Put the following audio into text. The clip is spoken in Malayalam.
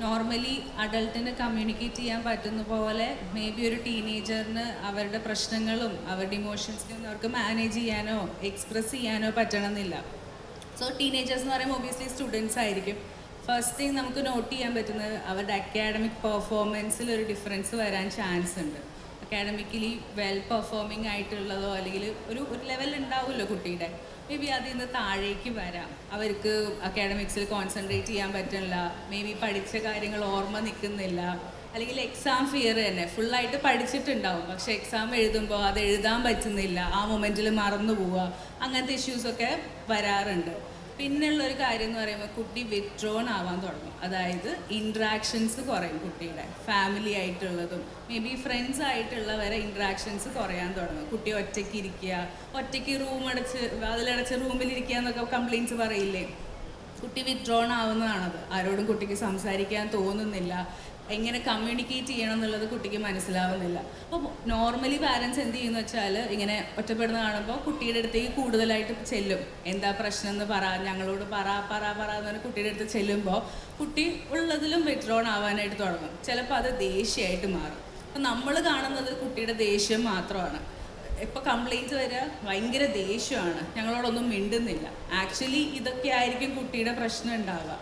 നോർമലി അഡൾട്ടിന് കമ്മ്യൂണിക്കേറ്റ് ചെയ്യാൻ പറ്റുന്ന പോലെ മേ ബി ഒരു ടീനേജറിന് അവരുടെ പ്രശ്നങ്ങളും അവരുടെ ഇമോഷൻസിനും അവർക്ക് മാനേജ് ചെയ്യാനോ എക്സ്പ്രസ് ചെയ്യാനോ പറ്റണമെന്നില്ല. സോ ടീനേജേഴ്സ് എന്ന് പറയുമ്പോൾ ഒബിയസ്ലി സ്റ്റുഡൻസ് ആയിരിക്കും. ഫസ്റ്റ് തിങ് നമുക്ക് നോട്ട് ചെയ്യാൻ പറ്റുന്നത് അവരുടെ അക്കാഡമിക് പെർഫോമൻസിൽ ഒരു ഡിഫറൻസ് വരാൻ ചാൻസ് ഉണ്ട്. അക്കാഡമിക്കലി വെൽ പെർഫോമിംഗ് ആയിട്ടുള്ളതോ അല്ലെങ്കിൽ ഒരു ലെവൽ ഉണ്ടാവുമല്ലോ കുട്ടിയുടെ, മേ ബി അതിൽ നിന്ന് താഴേക്ക് വരാം. അവർക്ക് അക്കാഡമിക്സിൽ കോൺസെൻട്രേറ്റ് ചെയ്യാൻ പറ്റില്ല, മേ ബി പഠിച്ച കാര്യങ്ങൾ ഓർമ്മ നിൽക്കുന്നില്ല, അല്ലെങ്കിൽ എക്സാം ഫിയർ തന്നെ ഫുള്ളായിട്ട് പഠിച്ചിട്ടുണ്ടാവും പക്ഷേ എക്സാം എഴുതുമ്പോൾ അത് എഴുതാൻ പറ്റുന്നില്ല, ആ മൊമെൻറ്റിൽ മറന്നു പോവുക, അങ്ങനത്തെ ഇഷ്യൂസൊക്കെ വരാറുണ്ട്. പിന്നെയുള്ളൊരു കാര്യം എന്ന് പറയുമ്പോൾ കുട്ടി വിത്ഡ്രോൺ ആവാൻ തുടങ്ങും. അതായത് ഇൻട്രാക്ഷൻസ് കുറയും കുട്ടിയുടെ, ഫാമിലി ആയിട്ടുള്ളതും മേ ബി ഫ്രണ്ട്സ് ആയിട്ടുള്ളവരെ ഇൻട്രാക്ഷൻസ് കുറയാൻ തുടങ്ങും. കുട്ടി ഒറ്റയ്ക്ക് ഇരിക്കുക, ഒറ്റയ്ക്ക് വാതിലടച്ച് റൂമിലിരിക്കുക എന്നൊക്കെ കംപ്ലയിൻറ്റ്സ് പറയില്ലേ, കുട്ടി വിത്ഡ്രോൺ ആവുന്നതാണത്. ആരോടും കുട്ടിക്ക് സംസാരിക്കാൻ തോന്നുന്നില്ല, എങ്ങനെ കമ്മ്യൂണിക്കേറ്റ് ചെയ്യണം എന്നുള്ളത് കുട്ടിക്ക് മനസ്സിലാവുന്നില്ല. അപ്പോൾ നോർമലി പാരൻസ് എന്ത് ചെയ്യുന്നു വെച്ചാൽ ഇങ്ങനെ ഒറ്റപ്പെടുന്ന കാണുമ്പോൾ കുട്ടിയുടെ അടുത്തേക്ക് കൂടുതലായിട്ട് ചെല്ലും. എന്താ പ്രശ്നം എന്ന് പറ, ഞങ്ങളോട് പറ എന്ന് പറഞ്ഞാൽ കുട്ടിയുടെ അടുത്ത് ചെല്ലുമ്പോൾ കുട്ടി ഉള്ളതിലും വിത്ഡ്രോൺ ആവാനായിട്ട് തുടങ്ങും. ചിലപ്പോൾ അത് ദേഷ്യമായിട്ട് മാറും. അപ്പം നമ്മൾ കാണുന്നത് കുട്ടിയുടെ ദേഷ്യം മാത്രമാണ്. ഇപ്പോൾ കംപ്ലയിൻറ്റ്സ് വരിക ഭയങ്കര ദേഷ്യമാണ്, ഞങ്ങളോടൊന്നും മിണ്ടുന്നില്ല. ആക്ച്വലി ഇതൊക്കെ ആയിരിക്കും കുട്ടിയുടെ പ്രശ്നം ഉണ്ടാവുക.